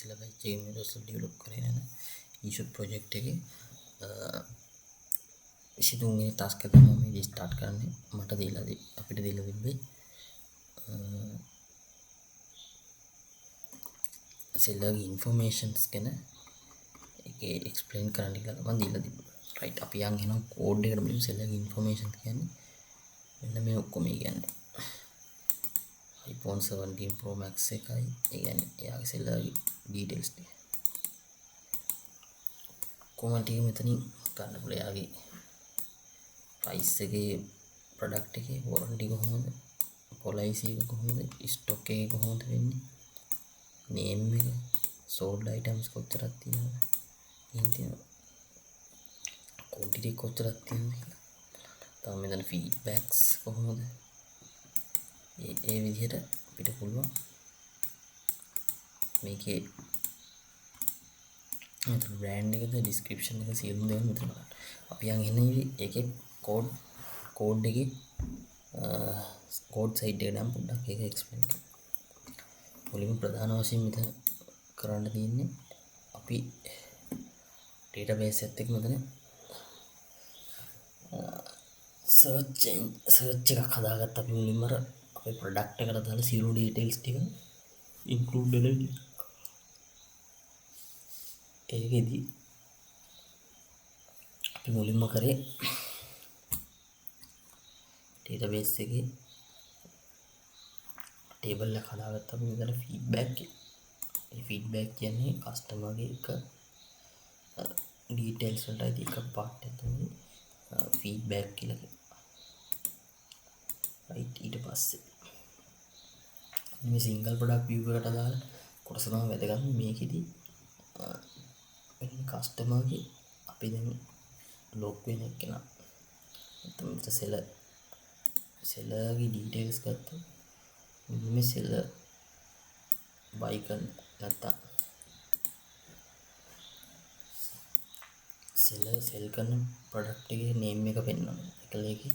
ඉස්සෙල්ලා බැච් එකේ මේ දවස්වල ඩෙවලොප් කරගෙන යන e-shop project එකේ 23 වෙනි ටාස්ක් එක තමයි මේ ස්ටාර්ට් කරන්නේ. අපිට දීලා තිබ්බේ සෙල්ලර්ගේ ඉන්ෆෝමේෂන්ස් ගැන ඒකේ එක්ස්ප්ලেইন කරන්න කියලා තමයි දීලා තිබ්බේ. රයිට් අපි යන් එනවා කෝඩ් එකට බලමු. සෙල්ලර්ගේ ඉන්ෆෝමේෂන් කියන්නේ මෙන්න මේ ඔක්කොම කියන්නේ iPhone 17 Pro Max එකයි. ඒ කියන්නේ එයාගේ සෙල්ලර්ගේ ඩීටේල්ස් ටික කොහොමද මෙතනින් ගන්න පුළුවන්. එයාගේ ප්‍රයිස් එකේ ප්‍රොඩක්ට් එකේ වොරන්ටි කොහොමද, පොලිසි එක කොහොමද, ස්ටොක් එක කොහොමද වෙන්නේ, නේම් එක, සෝල්ඩ් අයිටම්ස් කොච්චරක් තියෙනවද, ඉතින් ක්වොන්ටිටි කොච්චරක් තියෙනවද කියලා. තව මෙතන ෆීඩ්බැක්ස් කොහොමද, ඒ විදිහට අපිට පුළුවන් මේකේ මෙතන බ්‍රෑන්ඩ් එකද ඩිස්ක්‍රිප්ෂන් එක සියලුම දේවල් මෙතන බලන්න. අපි යන් එන්නේ ඒකේ කෝඩ් එකේ කෝඩ් සයිඩ් එකට නම් පොඩ්ඩක් ඒක එක්ස්ප්ලেইন කරන්න. මුලින්ම ප්‍රධාන වශයෙන් මෙතන කරන්න තියෙන්නේ අපි ඩේටාබේස් එකත් එක්ක මෙතන සර්ච් එකක් හදාගත්ත. අපි මුලින්ම අපේ ප්‍රොඩක්ට් එකට දාලා zero details ටික include වෙලා ඒකෙදි අපි මුලින්ම කරේ ඩේටාබේස් එකේ ටේබල් එක හදාගත්තා. අපි මෙතන ෆීඩ්බැක් එක. මේ ෆීඩ්බැක් කියන්නේ කස්ටමර්ගේ එක ඩීටේල්ස් වලට අයිති එක පාර්ට් එක තමයි ෆීඩ්බැක් කියලා කියන්නේ. රයිට්. ඊට පස්සේ මේ සිංගල් ප්‍රොඩක්ට් view එකට දාලා කොටස තමයි වැදගත්. මේකෙදි කස්ටමර්ගේ අපි දැන් ලොග් වෙන එකන නැත්නම් සෙලර්ගේ ඩීටේල්ස් ගත්තා. මේ සෙලර් බයි කරන නැත්නම් සෙලර් සෙල් කරන ප්‍රොඩක්ට් එකේ නේම් එක පෙන්වනවා. ඒකල ඒකේ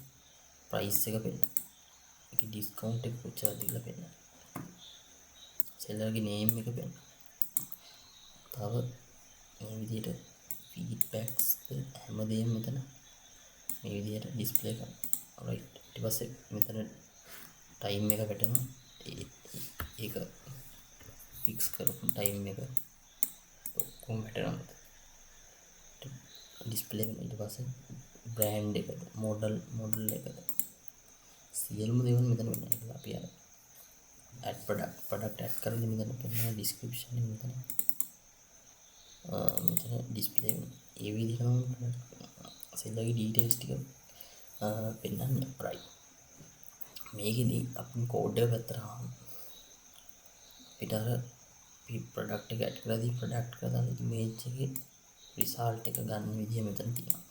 ප්‍රයිස් එක පෙන්වනවා. ඒකේ ඩිස්කවුන්ට් එක කොච්චරද කියලා පෙන්වනවා. සෙලර්ගේ නේම් එක පෙන්වනවා. තව මේ විදිහට ෆීඩ්බැක්ස් හැමදේම මෙතන මේ විදිහට ඩිස්ප්ලේ කරනවා. රයිට්. ඊට පස්සේ මෙතන ටයිම් එක වැටෙනවා. ඒක ෆික්ස් කරපු ටයිම් එක ඔක්කොම වැටෙනවා. ඩිස්ප්ලේ කරන ඊට පස්සේ බ්‍රෑන්ඩ් එකද මොඩල් එකද සියලුම දේවල් මෙතන වෙනවා. ඒක අපි අර ඇඩ් ප්‍රොඩක්ට් ඇඩ් කරගෙන මෙතන පෙන්නන ඩිස්ක්‍රිප්ෂන් එක මෙතන ඩිස්ප්ලේ වෙනවා. ඒ විදිහටම සෙල්ලර්ගේ ඩීටේල්ස් ටික පෙන්නන්නේ. රයිට්. මේකෙදි අපි කෝඩ් එක පැත්තට ආවම අපිට අර ප්‍රොඩක්ට් එක ඇඩ් කරලාදී ප්‍රොඩක්ට් එක දාලා ඉමේජ් එකේ රිසල්ට් එක ගන්න විදිය මෙතන තියෙනවා.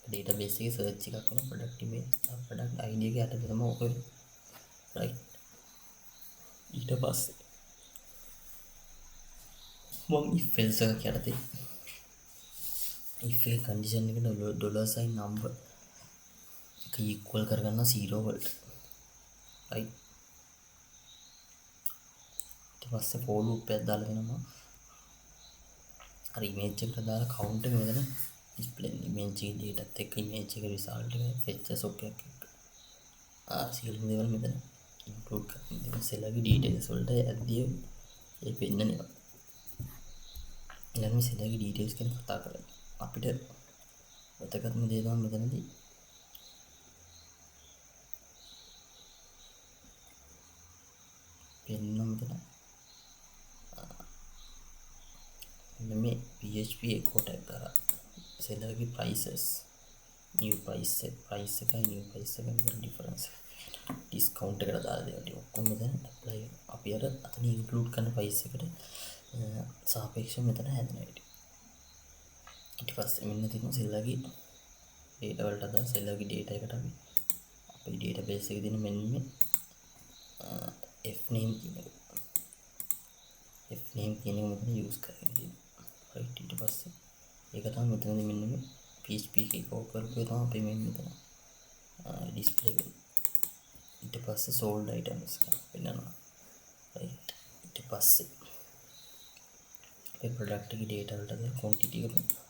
ඩේටාබේස් එකේ සර්ච් එකක් කරන ප්‍රොඩක්ට් ඉමේජ් ප්‍රොඩක්ට් ID එක යටතේ තමයි ඔක වෙන්නේ. රයිට්. ඊට පස්සේ මම if else එකක් යටතේ if එක කන්ඩිෂන් එකට ඩොලර් සයින් නම්බර් එක ඉක්වල් කරගන්න 0 වලට. රයිට්. ඊට පස්සේ for loop එකක් දාලා වෙනවා. අර ඉමේජ් එකට දාලා කවුන්ට් එක මෙතන ඩිස්ප්ලේ ඉමේජ් එකේ ඩේටාත් එක්ක ඉමේජ් එකේ රිසල්ට් එක fetches ඔක් එකක් එක්ක සියලුම දේවල් මෙතන ඉන්ක්ලූඩ් කරනවා. සෙලර්ගේ ඩීටේල්ස් වලට ඇද්දිය ඒ පෙන්නනවා. ඊළඟ සෙලර්ගේ ඩීටේල්ස් ගැන කතා කරලා අපිට වැදගත්ම දේ තමයි මෙතනදී පෙන්නන මෙතන මේ PHP echo tag කරා සෙලර්ගේ prices new price එකයි new price එකයි මෙතන difference discount එකට දාලා දෙනවා. ඔක්කොම මෙතන apply වෙනවා. අපි අර අතන include කරන price එකට සාපේක්ෂව මෙතන හැදෙනවා. ඊට පස්සේ මෙන්න තියෙනවා සෙල්ලර්ගේ data වලට අදාළ සෙල්ලර්ගේ data එකට අපි අපේ database එකේ තියෙන මෙන්න මේ f name කියන එක මෙතන use කරගෙන තියෙනවා. right. ඊට පස්සේ ඒක තමයි මෙතනදී මෙන්න මේ PHP එකේ කෝඩ් කරපු එක තමයි අපි මෙතන display වෙන්නේ. ඊට පස්සේ sold items එක පෙන්නනවා. right. ඊට පස්සේ අපේ ප්‍රොඩක්ට් එකේ data වලට දාලා quantity එක දුන්නා.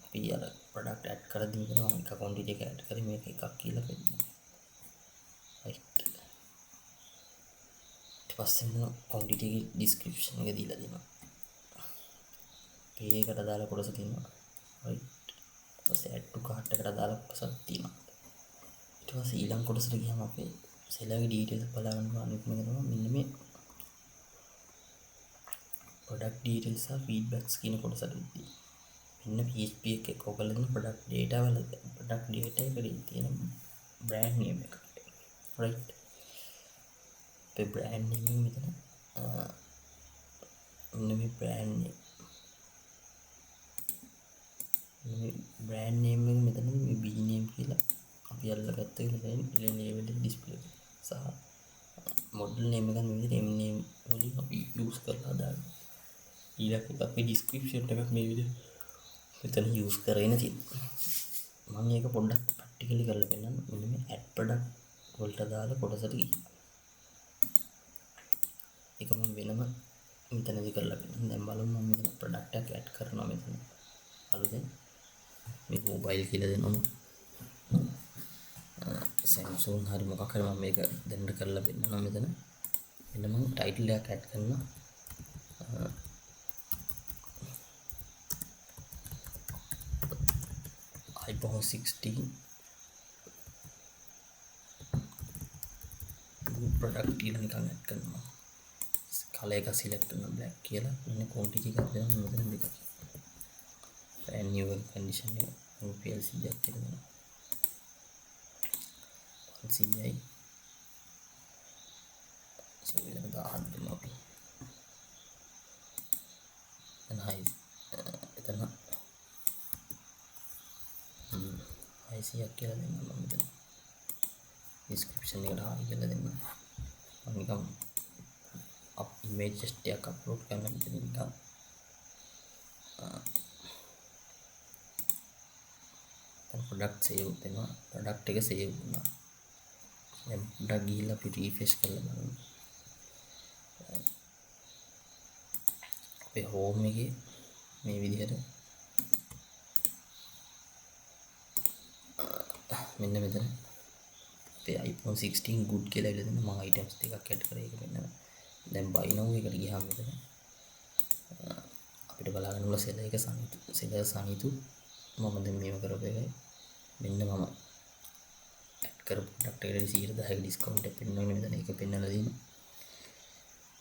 අපි අර ප්‍රොඩක්ට් ඇඩ් කරද්දී මෙතන මම එක quantity එක ඇඩ් කරේ මේක එකක් කියලා පෙන්නනවා. right. ඊට පස්සේ මම quantity එකේ description එක දීලා දෙනවා. pay එකට දාලා කොටස තියෙනවා. right. ඊට පස්සේ add to cart එකට දාලා කොටසක් තියෙනවා. ඊට පස්සේ ඊළඟ කොටසට ගියාම අපේ සෙලර්ගේ details බලා ගන්නවා. අනිත් එක තමයි මෙන්න මේ product details සහ feedbacks කියන කොටසටදී මෙන්න PHP එකේ ඔයගොල්ලෝ දෙන product data වල product data එකේ තියෙන brand name එක. right. අපේ brand name එක මෙතන මෙන්න මේ brand name එක මෙතනදී මේ B name කියලා අපි අල්ලගත්ත එක මෙතන label එක display සහ model name එක මේ විදිහට M name වලින් අපි use කරලා දානවා. ඊළඟට අපි description එකක් මේ විදිහට මෙතන use කරගෙන තියෙනවා. මම මේක පොඩ්ඩක් ප්‍රැක්ටිකලි කරලා පෙන්නන්න. මෙන්න මේ add product වලට දාලා කොටසට ගිහින් ඒක මම වෙනම මෙතනදී කරලා පෙන්නන්න. දැන් බලමු මම මෙතන product එකක් add කරනවා මෙතන. අලුතෙන් මේ mobile කියලා දෙනවා. Samsung හරි මොකක් හරි මම මේක දෙන්න කරලා පෙන්නනවා මෙතන. මෙන්න මම title එකක් add කරනවා. iPhone 16 product කියලා නිකන් add කරනවා. color එක select කරනවා black කියලා. මෙන්න quantity එකක් දෙනවා මෙතන දෙකක්. and new condition එක PLC එකක් කියලා දෙනවා. 1CI so we'll have the අපි and high එතන IC එකක් කියලා දෙන්න මම මෙතන description එකට හායි කියලා දෙන්න. මම නිකන් images ටිකක් අප්ලෝඩ් කරන්න මෙතන නිකන් product save වෙනවා. product එක save වුණා. දැන් product ගිහිල්ලා අපි refresh කරලා බලමු. අපේ home එකේ මේ විදිහට මෙන්න මෙතන අපේ iPhone 16 good කියලා ඉල්ල දෙන්න. මම items ටිකක් add කරේ ඒක මෙන්න. දැන් buy now එකට ගියාම මෙතන අපිට බලා ගන්න ඕන seller එක සනිතු මම දැන් මේව කරපු එකයි මෙන්න මම add කරපු product එකට 10% discount එක පෙන්වන්නේ මෙතන ඒක පෙන්වලා දෙනවා.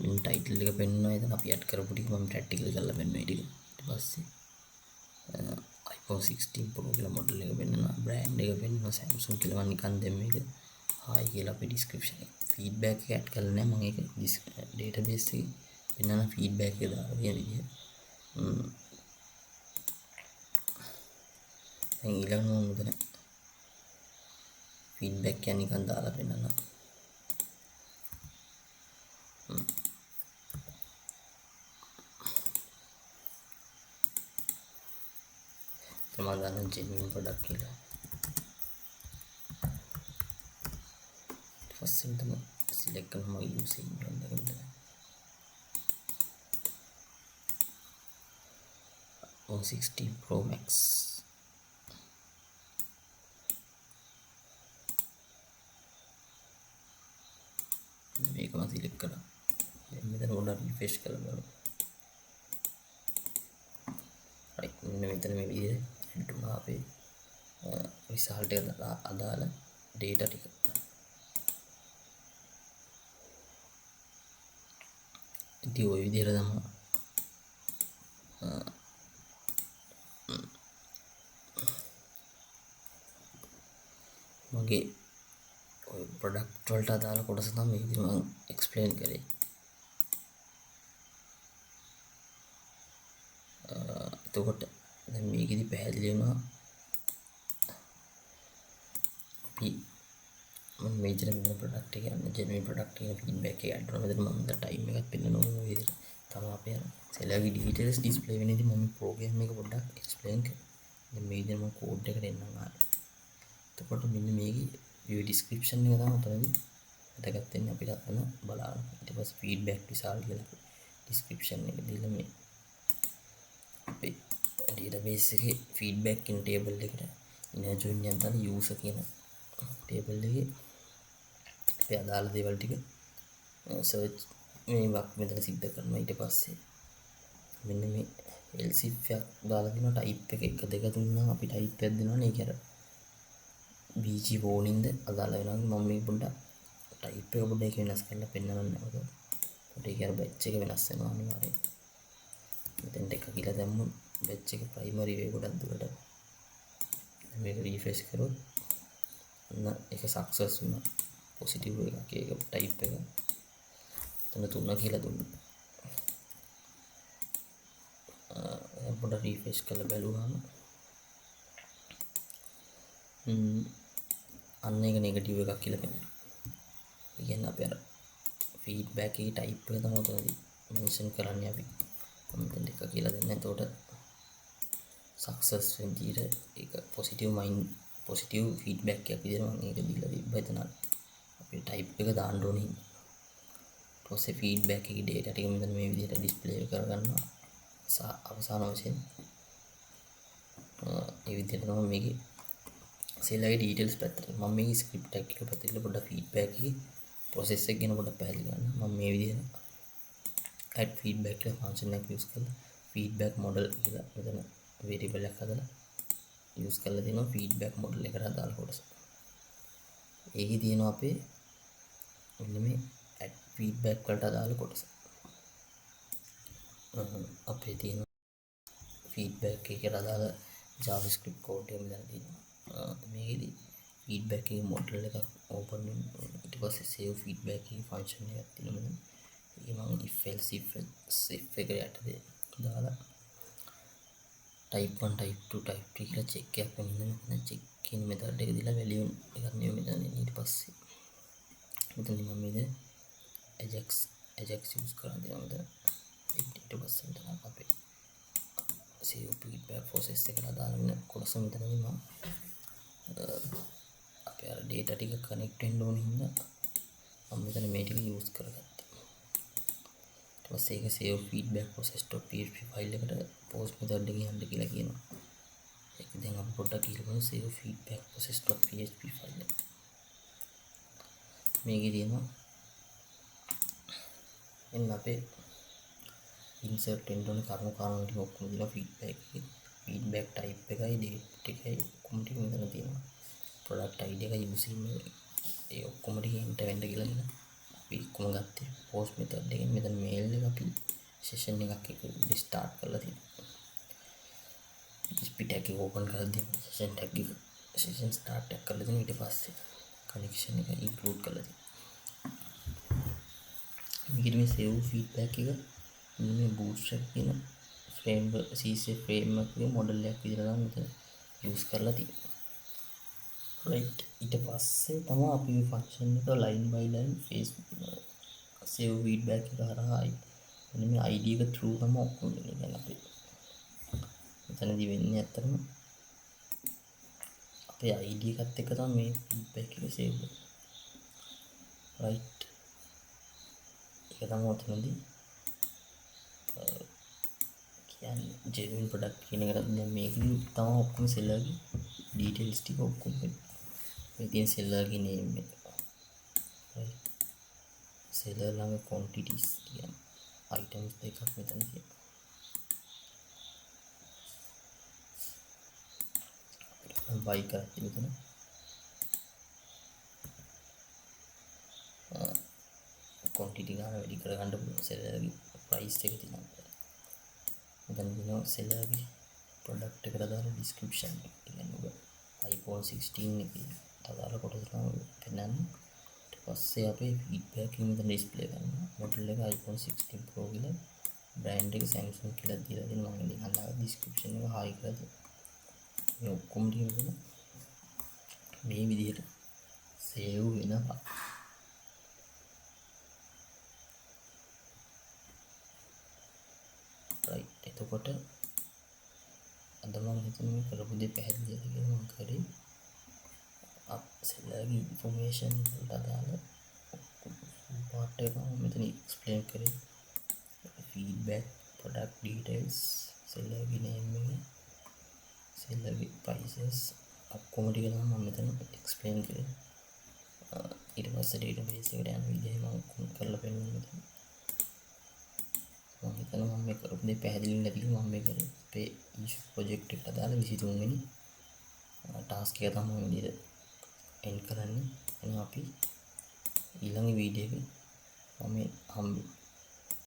මෙන්න title එක පෙන්වනවා. එතන අපි add කරපු ටික මම practical කරලා පෙන්වනවා ඊට පස්සේ iPhone 16 Pro කියලා model එක පෙන්වනවා. brand එක පෙන්වනවා Samsung කියලා. මම නිකන් දැන් මේක hi කියලා අපි description එක feedback එක add කරලා නැහැ. මම ඒක database එකේ පෙන්වන feedback එක දාලා තියෙන විදිහ. දැන් ඊළඟ මෙතන feedback එක නිකන් දාලා පෙන්නනවා. මම ගන්න genuine product කියලා. first thing select කරනවා using brand එක මෙතන. 16 Pro Max මේක මම select කරා. දැන් මෙතන ඕන refresh කරලා බලමු. right මෙන්න මෙතන මේ විදිහට add වුණා අපේ result එක අදාළ data ටික. ඉතින් ওই විදිහට තමයි මගේ ඔය product වලට අදාළ කොටස තමයි මේ විදිහට මම explain කරේ. එතකොට දැන් මේකෙදි පැහැදිලි වෙනවා අපි මම මේජර් මෙතන product එක යන genuine product එක feedback එක add කරනවා. මෙතන මම time එකක් පෙන්නනවා මේ විදිහට. තමයි අපේ sellerගේ details display වෙන ඉතින් මම program එක පොඩ්ඩක් explain කරා. දැන් මේ විදිහට මම code එකට එන්නම් ආයෙ. එතකොට මෙන්න මේකේ view description එක තමයි උතනදී වැදගත් වෙන්නේ අපිට අතන බලන්න. ඊට පස්සේ feedback result කියලා description එක දීලා මේ අපේ ඩේටාබේස් එකේ ෆීඩ්බැක් කියන ටේබල් එකට ඉනර්ජොයින් එකක් දාලා යූසර් කියන ටේබල් එකේ අපේ අදාළ දේවල් ටික සර්ච් මේවක් මෙතන සිද්ධ කරනවා. ඊට පස්සේ මෙන්න මේ else if එකක් දාලා දෙනවා. ටයිප් එක 1 2 3 නම් අපි ටයිප් එකක් දෙනවනේ. ඒක අර BG warning ද අදාළ වෙනවා. මම මේ පොඩ්ඩක් ටයිප් එක පොඩ්ඩක් වෙනස් කරලා පෙන්නන්න නැවත. ඒක අර බැච් එක වෙනස් වෙනවා අනිවාර්යයෙන්. මෙතෙන්ට එක කියලා දැම්මොත් බැච් එක ප්‍රයිමරි වේ ගොඩක් දුරට. මේක රිෆ්‍රෙෂ් කරොත් ඒක සක්සස් වුණා. පොසිටිව් එකක් ඒක ටයිප් එක. එතන 3 කියලා දුන්නා. පොඩ්ඩක් රිෆ්‍රෙෂ් කරලා බලුවාම අන්න ඒක නෙගටිව් එකක් කියලා පෙන්නනවා. ඒ කියන්නේ අපි අර ෆීඩ්බැක් එකේ ටයිප් එක තමයි උතනදී මෙන්ෂන් කරන්නේ අපි. මෙතන එක කියලා දෙන්න. එතකොට සක්සස් වෙන විදිහට ඒක පොසිටිව් ෆීඩ්බැක් එකක් විදිහට මම ඒක දීලා තිබ්බා එතන. අපි ටයිප් එක දාන්න ඕනේ. ඊට පස්සේ ෆීඩ්බැක් එකේ data ටික මෙතන මේ විදිහට ඩිස්ප්ලේ කරගන්නවා. අවසාන වශයෙන් මේ විදිහට තමයි මේකේ සෙල්ලගේ ඩීටේල්ස් පැත්තට මම මේ ස්ක්‍රිප්ට් එකක් පැත්තට පොඩ්ඩක් ෆීඩ්බැක් එකේ process එක ගැන පොඩ්ඩක් පැහැදිලි කරන්න. මම මේ විදිහට add feedback කියලා ෆන්ක්ෂන් එකක් යූස් කරලා feedback model කියලා මෙතන variable එකක් හදලා යූස් කරලා දෙනවා feedback model එකට අදාළ කොටස. ඒකේ තියෙනවා අපේ මෙන්න මේ add feedback වලට අදාළ කොටස. අපේ තියෙන feedback එකට අදාළ JavaScript code එක මෙතන තියෙනවා. මේකෙදි feedback එකේ model එකක් open වෙනවා. ඊට පස්සේ save feedback එකේ function එකක් තියෙනවා මෙතන. ඒක මම if else if එකට යටදී දාලා type 1 type 2 type 3 කියලා check එකක් වෙනවා. මෙතන check කියන method එක දීලා value එකක් නෙවෙයි මෙතන. ඊට පස්සේ මෙතන මම මේ ajax use කරලා දෙනවා මෙතන. ඊට පස්සේ මෙතන අපේ save feedback process එකට අදාළ වෙන කොටස මෙතනදී මම අපේ අර data ටික connect වෙන්න ඕන හින්දා මම මෙතන මේ ටික use කරගත්තා. ඊට පස්සේ ඒක save feedback process.php file එකට post method එකේ යන්න කියලා කියනවා. ඒක දැන් අපි පොඩ්ඩක් කියලා බලමු save feedback process.php file එක. මේකේ තියෙනවා එන්න අපේ insert වෙන්න ඕන කරුණු කාරණා ටික ඔක්කොම දෙනවා feedback එකේ. feedback type එකයි date එකයි ඔක්කොම ටික මෙතන තියෙනවා. product id එකයි using ඒ ඔක්කොම ටික enter වෙන්න කියලා දෙනවා. අපි ඔක්කොම ගත්තේ post method එකෙන්. මෙතන mail එක අපි session එකක් එක start කරලා තියෙනවා. spit එක open කරලා දෙන්න session start එක කරලා දෙන්න. ඊට පස්සේ connection එක include කරලා දෙන්න. මේකෙදි මේ save feedback එක මේ bootstrap කියන framework CSS framework එකේ model එකක් විදිහට තමයි මෙතන use කරලා තියෙන්නේ. right ඊට පස්සේ තමයි අපි මේ function එක line by line save feedback එක හරහායි මෙන්න මේ id එක through තමයි ඔක්කොම දෙන්නේ. අපි මෙතනදී වෙන්නේ ඇත්තටම අපේ id එකත් එක්ක තමයි මේ feedback එක save වෙන්නේ. right ඒක තමයි උතනදී කියන්නේ genuine product කියන එකට දැන් මේකදී තමයි ඔක්කොම seller ගේ details ටික ඔක්කොම මේ තියෙන seller ගේ name එක. right seller ළඟ quantities කියන items දෙකක් මෙතන තියෙනවා. buy කරලා මෙතන quantity ගන්න වැඩි කරගන්න පුළුවන් seller ගේ price එක තියෙනවා. මෙතන තියෙනවා seller ගේ product එකට දාලා description එක. කියන්නේ ඔබ iPhone 16 එකේ අදාළ කොටස තමයි පෙන්නන්නේ. ඊට පස්සේ අපේ feedback එක මෙතන display කරනවා. model එක iPhone 16 Pro කියලා brand එක Samsung කියලා දීලා දෙනවා. මම ඉතින් අදාළ description එක high කරලා දෙනවා. මේ ඔක්කොම ටික මේ විදිහට save වෙනවා. right එතකොට අද මම හිතන්නේ මේ කරපු දේ පැහැදිලිද කියලා මම කරේ. seller ගේ information වලට අදාළ part එක මම මෙතන explain කරේ. feedback product details සෙල්ලර්ගේ නේම් එක, සෙල්ලර්ගේ ප්‍රයිසස් ඔක්කොම ටික තමයි මම මෙතන එක්ස්ප්ලেইন කරේ. ඊට පස්සේ ඩේටාබේස් එකට යන විදිහ මම ඔක්කොම කරලා පෙන්නනවා මෙතන. මම හිතනවා මම මේ කරපු දේ පැහැදිලි නැති කියලා මම මේක අපේ ඉෂු ප්‍රොජෙක්ට් එකට දාලා 23 වෙනි ටාස්ක් එක තමයි මම විදිහට එන්ඩ් කරන්නේ. එහෙනම් අපි ඊළඟ වීඩියෝ එකේ මම